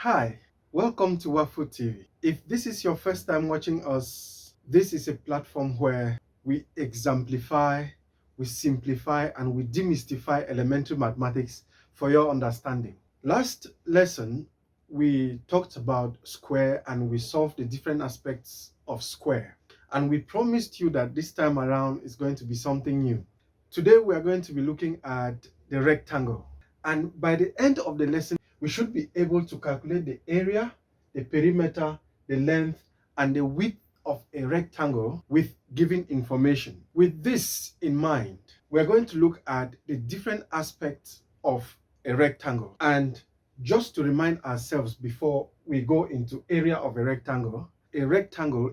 Hi, welcome to Wafu TV. If this is your first time watching us, this is a platform where we exemplify, we simplify, and we demystify elementary mathematics for your understanding. Last lesson, we talked about square and we solved the different aspects of square. And we promised you that this time around is going to be something new. Today, we are going to be looking at the rectangle. And by the end of the lesson, we should be able to calculate the area, the perimeter, the length, and the width of a rectangle with given information. With this in mind, we're going to look at the different aspects of a rectangle. And just to remind ourselves before we go into area of a rectangle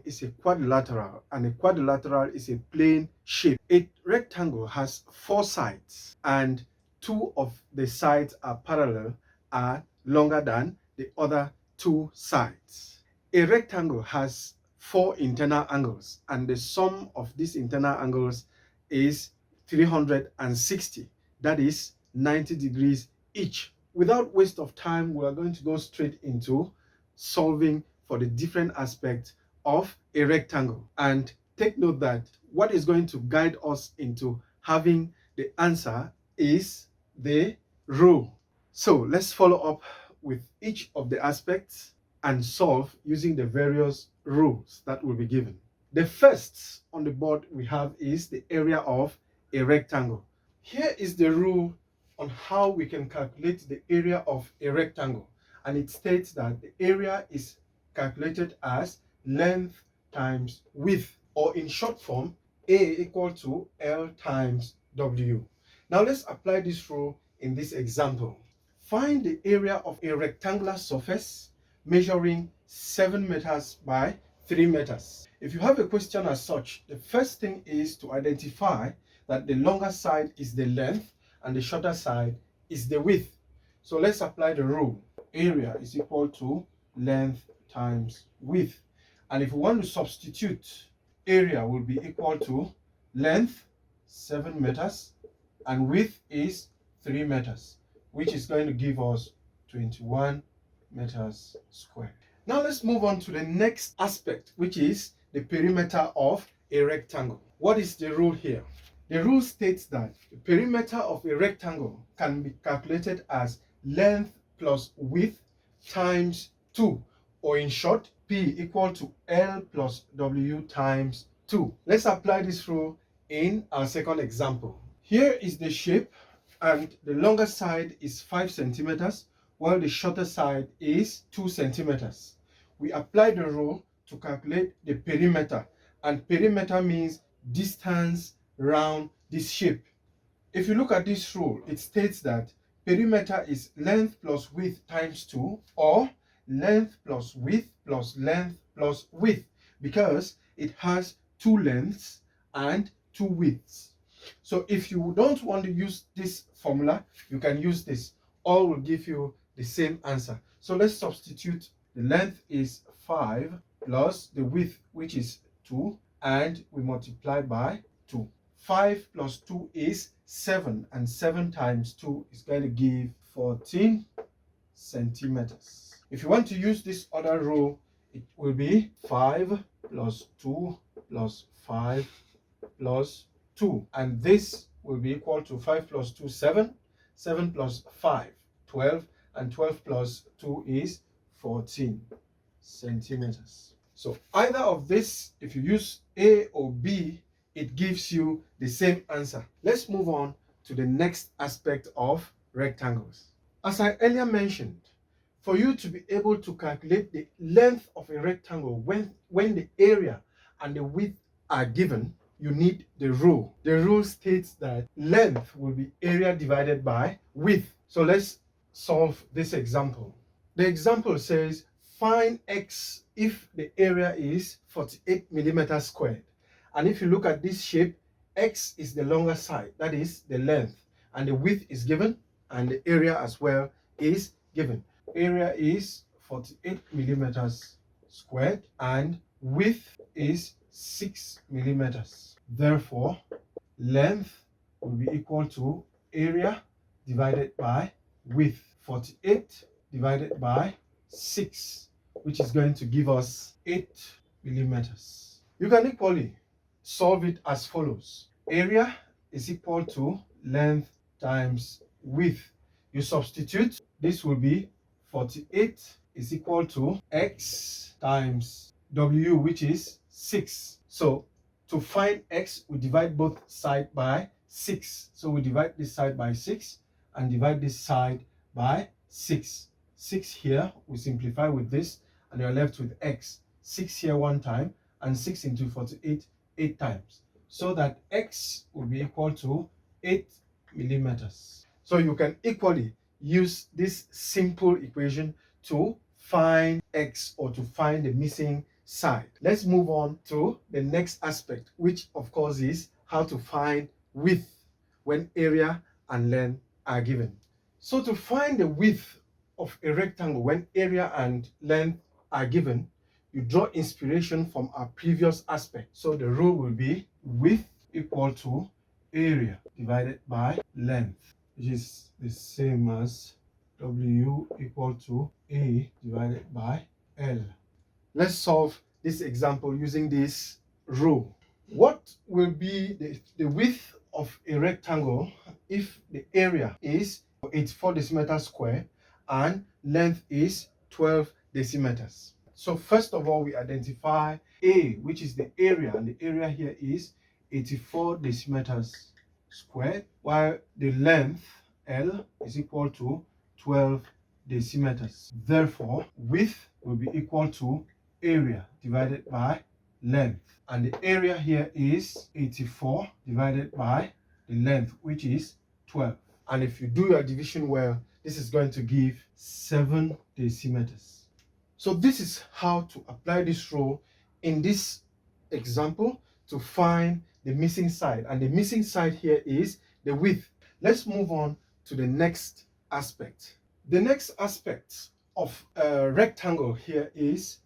is a quadrilateral, and a quadrilateral is a plane shape. A rectangle has four sides, and two of the sides are parallel, are longer than the other two sides. A rectangle has four internal angles, and the sum of these internal angles is 360. That is 90 degrees each. Without waste of time, we are going to go straight into solving for the different aspects of a rectangle. And take note that what is going to guide us into having the answer is the rule. So let's follow up with each of the aspects and solve using the various rules that will be given. The first on the board we have is the area of a rectangle. Here is the rule on how we can calculate the area of a rectangle, and it states that the area is calculated as length times width, or in short form, A equal to L times W. Now let's apply this rule in this example. Find the area of a rectangular surface measuring 7 meters by 3 meters. If you have a question as such, the first thing is to identify that the longer side is the length and the shorter side is the width. So let's apply the rule. Area is equal to length times width. And if we want to substitute, area will be equal to length, 7 meters, and width is 3 meters, which is going to give us 21 meters squared. Now let's move on to the next aspect, which is the perimeter of a rectangle. What is the rule here? The rule states that the perimeter of a rectangle can be calculated as length plus width times 2, or in short, P equal to L plus W times 2. Let's apply this rule in our second example. Here is the shape, and the longer side is 5 centimeters, while the shorter side is 2 centimeters. We apply the rule to calculate the perimeter, and perimeter means distance round this shape. If you look at this rule, it states that perimeter is length plus width times 2, or length plus width plus length plus width, because it has two lengths and two widths. So if you don't want to use this formula, you can use this. All will give you the same answer. So let's substitute. The length is 5 plus the width, which is 2, and we multiply by 2. 5 plus 2 is 7, and 7 times 2 is going to give 14 centimeters. If you want to use this other rule, it will be 5 plus 2 plus 5 plus 2, and this will be equal to 5 plus 2, 7, 7 plus 5, 12, and 12 plus 2 is 14 centimeters. So either of this, if you use A or B, it gives you the same answer. Let's move on to the next aspect of rectangles. As I earlier mentioned, for you to be able to calculate the length of a rectangle when the area and the width are given, you need the rule. The rule states that length will be area divided by width. So let's solve this example. The example says find x if the area is 48 millimeters squared. And if you look at this shape, x is the longer side, that is the length, and the width is given, and the area as well is given. Area is 48 millimeters squared, and width is 6 millimeters. Therefore, length will be equal to area divided by width. 48 divided by 6, which is going to give us 8 millimeters. You can equally solve it as follows. Area is equal to length times width. You substitute, this will be 48 is equal to x times w, which is 6. So to find x, we divide both sides by 6. So we divide this side by 6 and divide this side by 6. 6 here, we simplify with this, and you're left with x. 6 here one time, and 6 into 48, 8 times. So that x will be equal to 8 millimeters. So you can equally use this simple equation to find x, or to find the missing side. Let's move on to the next aspect, which of course is how to find width when area and length are given. So to find the width of a rectangle when area and length are given, you draw inspiration from our previous aspect. So the rule will be width equal to area divided by length, which is the same as W equal to A divided by L. Let's solve this example using this rule. What will be the width of a rectangle if the area is 84 decimeters square and length is 12 decimeters? So first of all, we identify A, which is the area, and the area here is 84 decimeters squared, while the length L is equal to 12 decimeters. Therefore, width will be equal to area divided by length, and the area here is 84 divided by the length, which is 12. And if you do your division well, this is going to give 7 decimeters. So this is how to apply this rule in this example to find the missing side, and the missing side here is the width. Let's move on to the next aspect. The next aspect of a rectangle here is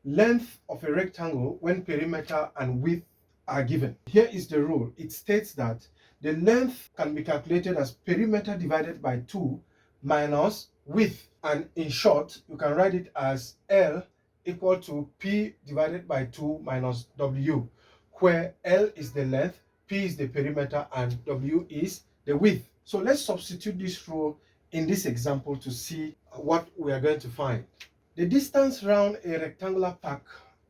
length of a rectangle when perimeter and width are given. Here is the rule. It states that the length can be calculated as perimeter divided by 2 minus width, and in short, you can write it as L equal to P divided by 2 minus W, where L is the length, P is the perimeter, and W is the width. So let's substitute this rule in this example to see what we are going to find. The distance around a rectangular park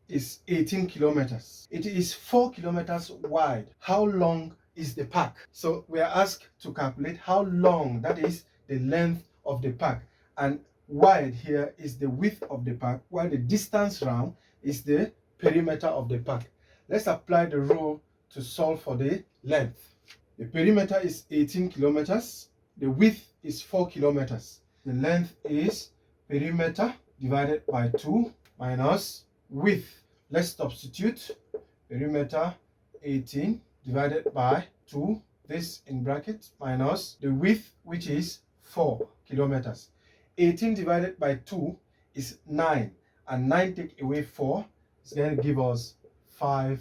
is 18 kilometers. It is 4 kilometers wide. How long is the park? So we are asked to calculate how long, that is the length of the park, and wide here is the width of the park, while the distance round is the perimeter of the park. Let's apply the rule to solve for the length. The perimeter is 18 kilometers, the width is 4 kilometers. The length is perimeter divided by 2 minus width. Let's substitute perimeter 18 divided by 2, this in bracket, minus the width, which is 4 kilometers. 18 divided by 2 is 9, and 9 take away 4 is going to give us 5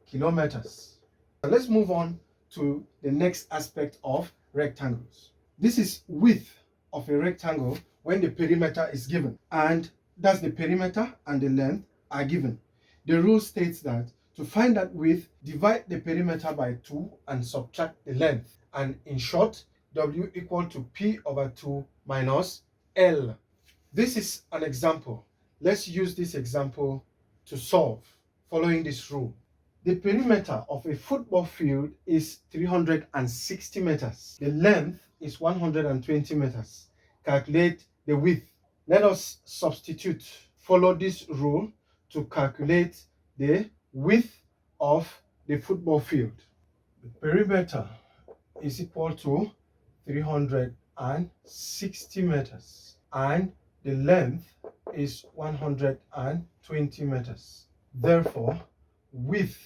kilometers. So let's move on to the next aspect of rectangles. This is width of a rectangle when the perimeter is given, and that's the perimeter and the length are given. The rule states that to find that width, divide the perimeter by 2 and subtract the length, and in short, W equal to P over 2 minus L. This is an example. Let's use this example to solve following this rule. The perimeter of a football field is 360 meters. The length is 120 meters. Calculate the width. Let us substitute, follow this rule to calculate the width of the football field. The perimeter is equal to 360 meters, and the length is 120 meters. Therefore, width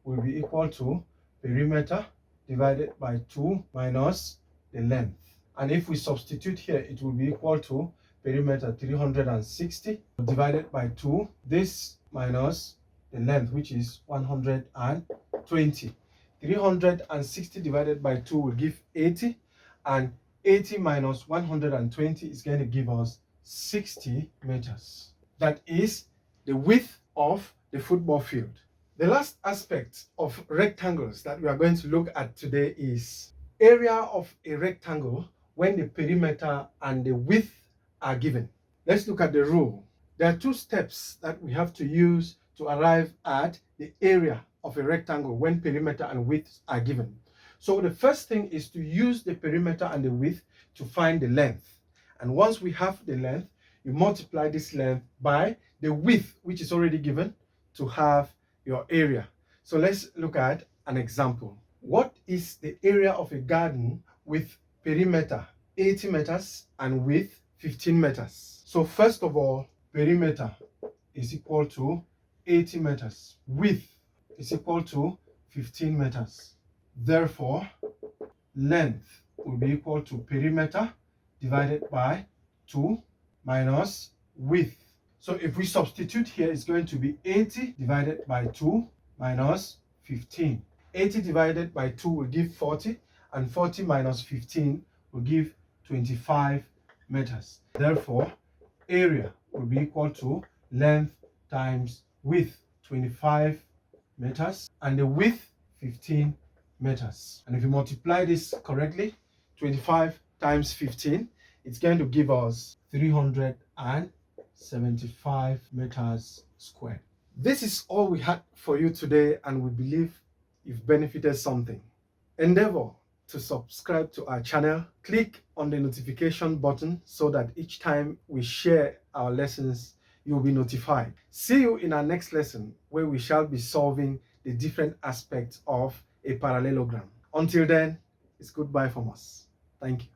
will be equal to perimeter divided by 2 minus the length. And if we substitute here, it will be equal to perimeter 360 divided by 2, this minus the length, which is 120. 360 divided by 2 will give 80, and 80 minus 120 is going to give us 60 meters. That is the width of the football field. The last aspect of rectangles that we are going to look at today is area of a rectangle when the perimeter and the width are given. Let's look at the rule. There are two steps that we have to use to arrive at the area of a rectangle when perimeter and width are given. So the first thing is to use the perimeter and the width to find the length. And once we have the length, you multiply this length by the width, which is already given, to have your area. So let's look at an example. What is the area of a garden with perimeter 80 meters and width 15 meters? So first of all, perimeter is equal to 80 meters. Width is equal to 15 meters. Therefore, length will be equal to perimeter divided by 2 minus width. So if we substitute here, it's going to be 80 divided by 2 minus 15. 80 divided by 2 will give 40, and 40 minus 15 will give 25 meters. Therefore, area will be equal to length times width, 25 meters, and the width, 15 meters. And if you multiply this correctly, 25 times 15, it's going to give us 375 meters squared. This is all we had for you today, and we believe you've benefited something. Endeavor to subscribe to our channel. Click on the notification button so that each time we share our lessons, you'll be notified. See you in our next lesson, where we shall be solving the different aspects of a parallelogram. Until then, it's goodbye from us. Thank you.